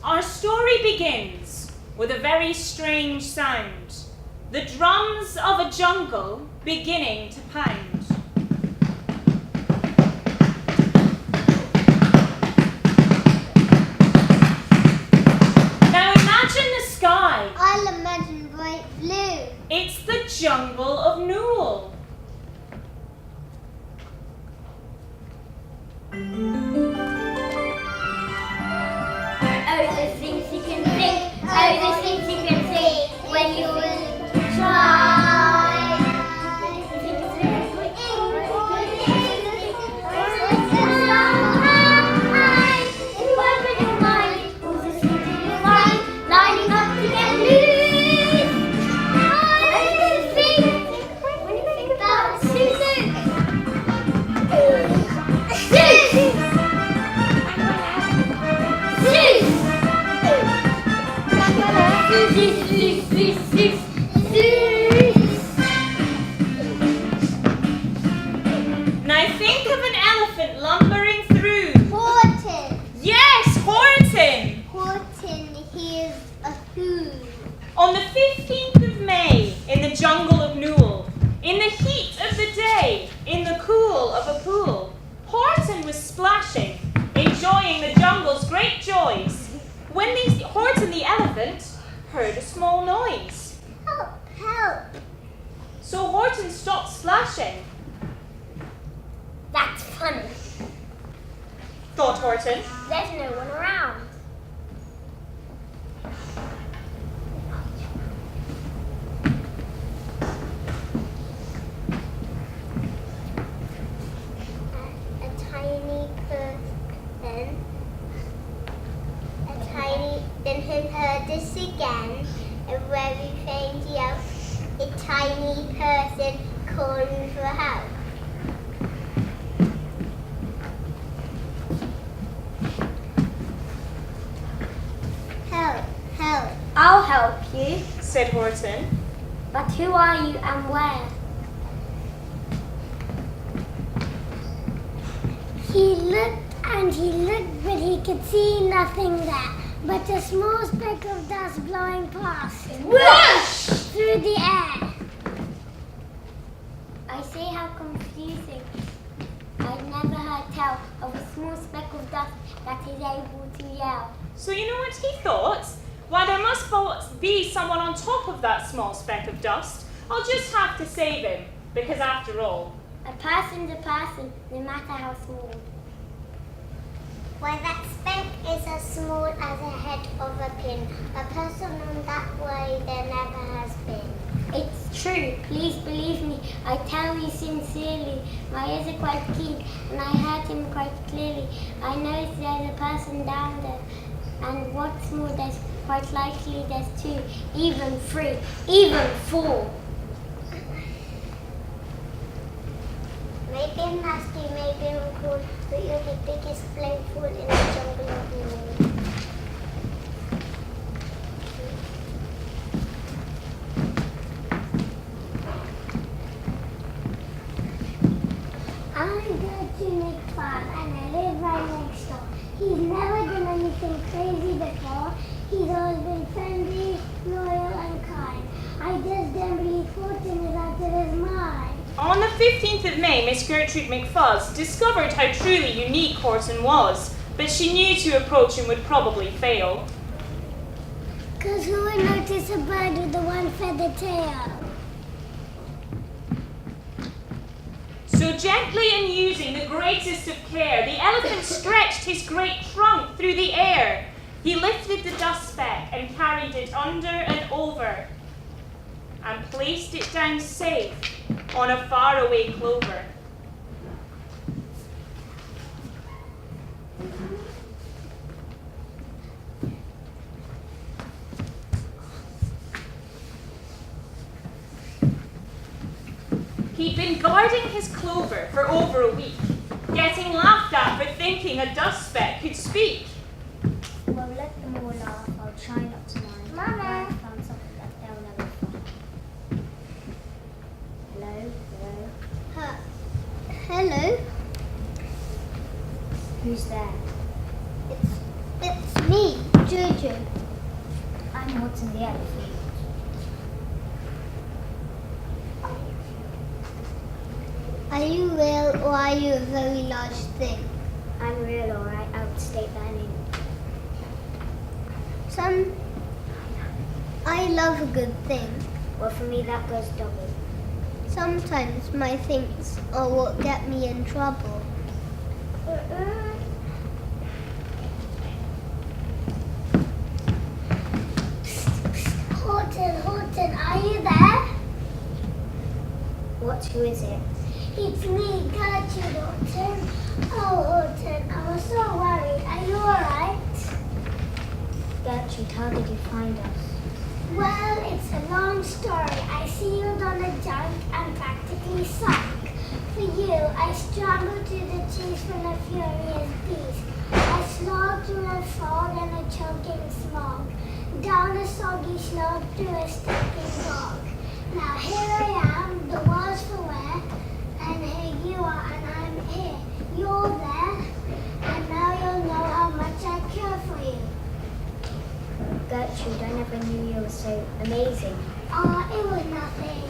Our story begins with a very strange sound. The drums of a jungle beginning to pound. Now imagine the sky. I'll imagine bright blue. It's the jungle of Newell. Oh, the things you can think, oh, the things you can see when you try. Lining up to get loose. When you think about Susan. Now think of an elephant lumbering through. Horton. Yes, Horton! Horton, here's a who. On the 15th of May, in the jungle of Newell, in the heat of the day, in the cool of a pool, Horton was splashing, enjoying the jungle's great joys, when Horton the elephant heard a small noise. Help, help. So Horton stopped splashing. That's funny. Thought Horton. There's no one around. A tiny person. Then he heard this again. A very faint yell. A tiny person calling for help. Help, help. I'll help you. Said Horton. But who are you and where? He looked, but he could see nothing there, but a small speck of dust blowing past him. Whoosh! Through the air. I see how confusing. I've never heard tell of a small speck of dust that is able to yell. So you know what he thought? Why, there must be someone on top of that small speck of dust. I'll just have to save him, because after all... A person's a person, no matter how small. Why, that speck is as small as a head of a pin. A person on that way there never has been. It's true, please believe me. I tell you sincerely. My ears are quite keen, and I heard him quite clearly. I know there's a person down there, and what's more, there's quite likely there's two, even three, even four. Maybe I'm nasty, maybe I'm cool, but you're the biggest playful in the jungle of Newell. I'm Gertrude McFarl and I live right next door. He's never done anything crazy before. He's always been friendly, loyal and kind. I just don't believe Horton is out of his mind. On the 15th of May, Miss Gertrude McFuzz discovered how truly unique Horton was, but she knew to approach him would probably fail. 'Cause who would notice a bird with a one-feathered tail? So gently and using the greatest of care, the elephant stretched his great trunk through the air. He lifted the dust speck and carried it under and over, and placed it down safe on a faraway clover. He'd been guarding his clover for over a week, getting laughed at for thinking a dust speck could speak. Well, let them all laugh. I'll try not to mind. Mama! I found something that they'll never find. Hello? Hello? Who's there? It's me, Jojo. I'm Horton the elephant. Are you real or are you a very large thing? I'm real, alright. I would state that name. I love a good thing. Well, for me that goes double. Sometimes my things are what get me in trouble. Horton, are you there? What? Who is it? It's me, Gertrude, Horton. Oh, Horton, I was so worried. Are you alright? Gertrude, how did you find us? Well, it's a long story. I sailed on a junk and practically sunk. For you, I struggled through the trees from a furious beast. I slogged through a fog and a choking smog. Down a soggy slope through a stinking bog. Now here I am, the world's for wear, and here you are, and I'm here. You're there, and now you'll know how much I care for you. Gertrude, I never knew you were so amazing. Oh, it was nothing.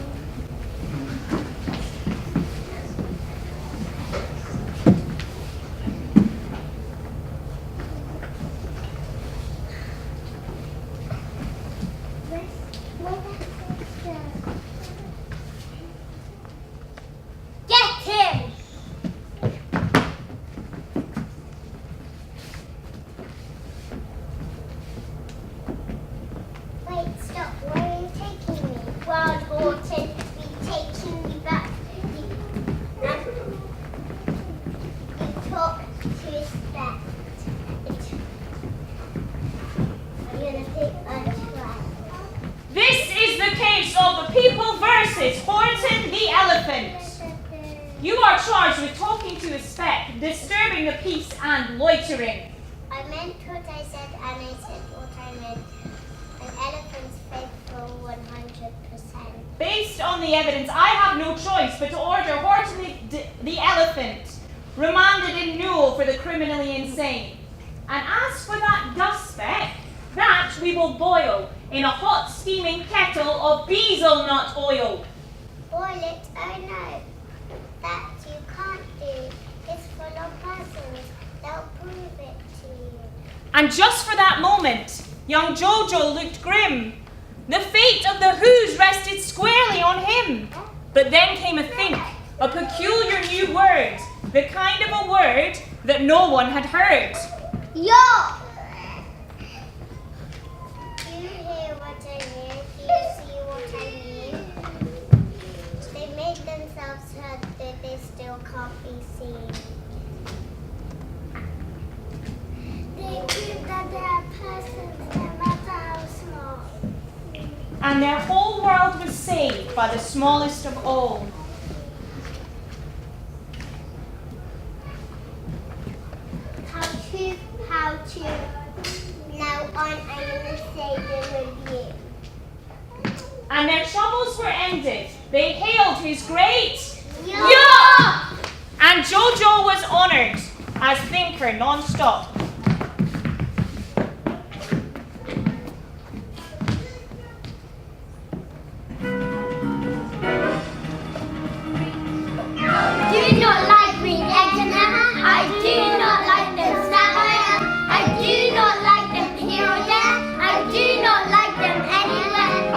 Get him! Wait, stop. Where are you taking me? Wild Horton, be taking me back. You talk to respect. I'm going to take a try. This is the case of the people versus Horton the elephant. You are charged with talking to a speck, disturbing the peace and loitering. I meant what I said and I said what I meant. An elephant's faithful 100%. Based on the evidence, I have no choice but to order Horton the elephant remanded in Newell for the criminally insane. And as for that dust speck, that we will boil in a hot steaming kettle of bezel nut oil. Boil it? Oh no. That you can't do. It's full of persons. They'll prove it to you. And just for that moment, young Jojo looked grim. The fate of the Who's rested squarely on him. But then came a think, a peculiar new word, the kind of a word that no one had heard. Yo! Do you hear what I hear? Do you see what I mean? They make themselves heard, but they still can't be seen. They prove that they are persons, no matter how small. And their whole world was saved by the smallest of all. How to. Now on, I'm going to say the review. And their troubles were ended. They hailed his great Yeah! And Jojo was honoured as thinker non-stop. Do not like green eggs and ham. I do not like them salad. I do not like them here or there. I do not like them anywhere.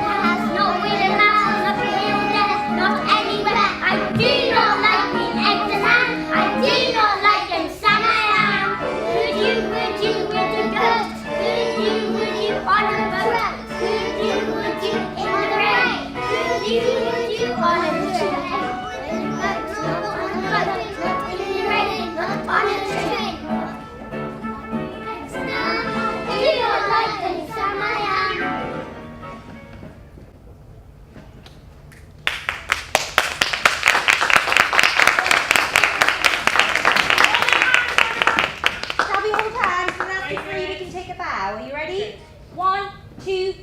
Has not with a mouse up here or there. Not anywhere. I do not like green eggs and ham. I do not like them salad. Would you with a goat? Would you on a boat? Would you in the rain? Would you on a train? On a train. Do you like them, Sam? I am. Shall we hold hands and after three we can take a bow? Are you ready? 1, 2,